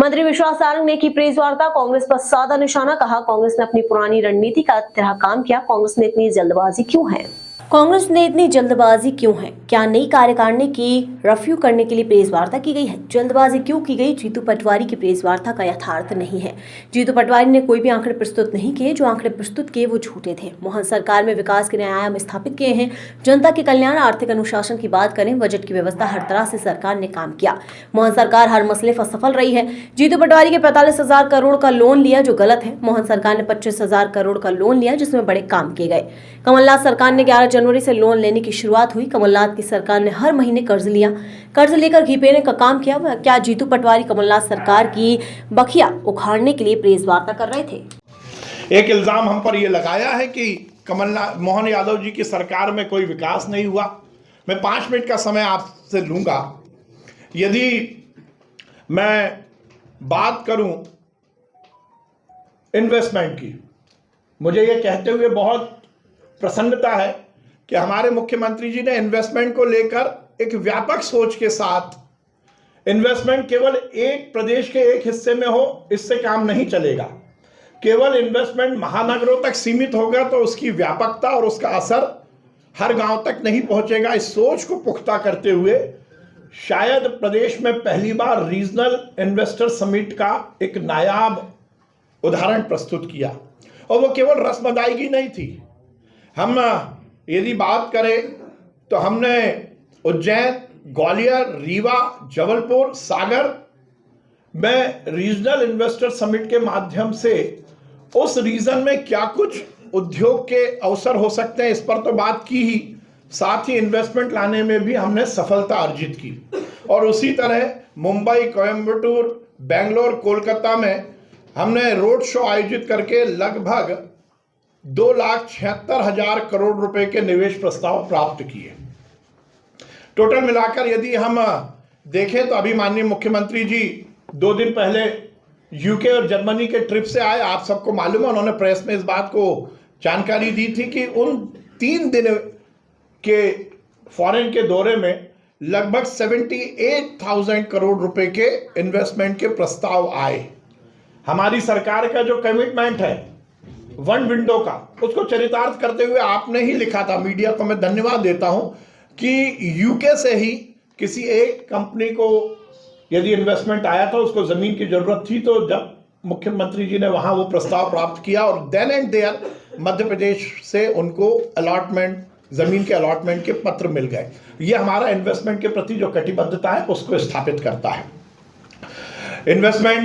मंत्री विश्वास सारंग ने की प्रेस वार्ता, कांग्रेस पर साधा निशाना, कहा कांग्रेस ने अपनी पुरानी रणनीति का तरह काम किया, कांग्रेस ने इतनी जल्दबाजी क्यों है? कांग्रेस ने इतनी जल्दबाजी क्यों है? क्या नई कार्यकारिणी की रफ्यू करने के लिए प्रेस वार्ता की गई है? जल्दबाजी क्यों की गई? जीतू पटवारी की प्रेस वार्ता का यथार्थ नहीं है। जीतू पटवारी ने कोई भी आंकड़े प्रस्तुत नहीं किए, जो आंकड़े प्रस्तुत किए वो झूठे थे। मोहन सरकार में विकास के नए आयाम स्थापित किए हैं, जनता के कल्याण, आर्थिक अनुशासन की बात करें, बजट की व्यवस्था, हर तरह से सरकार ने काम किया। मोहन सरकार हर मसले पर सफल रही है। जीतू पटवारी के 45,000 करोड़ का लोन लिया, जो गलत है। मोहन सरकार ने 25,000 करोड़ का लोन लिया, जिसमें बड़े काम किए गए। कमलनाथ सरकार ने 11 जनवरी से लोन लेने की शुरुआत हुई। कमलनाथ की सरकार ने हर महीने कर्ज लिया, कर्ज लेकर घी पीने का काम किया। क्या जीतू पटवारी कमलनाथ सरकार की बखिया उखाड़ने के लिए प्रेस वार्ता कर रहे थे? एक इल्जाम हम पर यह लगाया है कि कमलनाथ मोहन यादव जी की सरकार में कोई विकास नहीं हुआ। मैं 5 मिनट का समय आपसे लूंगा। यदि मैं बात करूं इन्वेस्टमेंट की, मुझे यह कहते हुए बहुत प्रसन्नता है कि हमारे मुख्यमंत्री जी ने इन्वेस्टमेंट को लेकर एक व्यापक सोच के साथ, इन्वेस्टमेंट केवल एक प्रदेश के एक हिस्से में हो इससे काम नहीं चलेगा। केवल इन्वेस्टमेंट महानगरों तक सीमित होगा तो उसकी व्यापकता और उसका असर हर गांव तक नहीं पहुंचेगा। इस सोच को पुख्ता करते हुए शायद प्रदेश में पहली बार रीजनल इन्वेस्टर समिट का एक नायाब उदाहरण प्रस्तुत किया, और वो केवल रस्म अदायगी नहीं थी। हम यदि बात करें तो हमने उज्जैन, ग्वालियर, रीवा, जबलपुर, सागर में रीजनल इन्वेस्टर समिट के माध्यम से उस रीजन में क्या कुछ उद्योग के अवसर हो सकते हैं इस पर तो बात की ही, साथ ही इन्वेस्टमेंट लाने में भी हमने सफलता अर्जित की। और उसी तरह मुंबई, कोयम्बटूर, बेंगलोर, कोलकाता में हमने रोड शो आयोजित करके लगभग 2,76,000 करोड़ रुपए के निवेश प्रस्ताव प्राप्त किए। टोटल मिलाकर यदि हम देखें तो अभी माननीय मुख्यमंत्री जी 2 दिन पहले यूके और जर्मनी के ट्रिप से आए। आप सबको मालूम है, उन्होंने प्रेस में इस बात को जानकारी दी थी कि उन 3 दिन के फॉरेन के दौरे में लगभग 78,000 करोड़ रुपए के इन्वेस्टमेंट के प्रस्ताव आए। हमारी सरकार का जो कमिटमेंट है वन विंडो का, उसको चरितार्थ करते हुए आपने ही लिखा था, मीडिया को मैं धन्यवाद देता हूं, कि यूके से ही किसी एक कंपनी को यदि इन्वेस्टमेंट आया था, उसको जमीन की जरूरत थी, तो जब मुख्यमंत्री जी ने वहां वो प्रस्ताव प्राप्त किया और then and there Madhya Pradesh से उनको अलॉटमेंट, जमीन के अलॉटमेंट के पत्र मिल गए। ये हमारा इन्वेस्टमेंट के प्रति जो कटिबद्धता है उसको स्थापित करता है। इन्वेस्टमेंट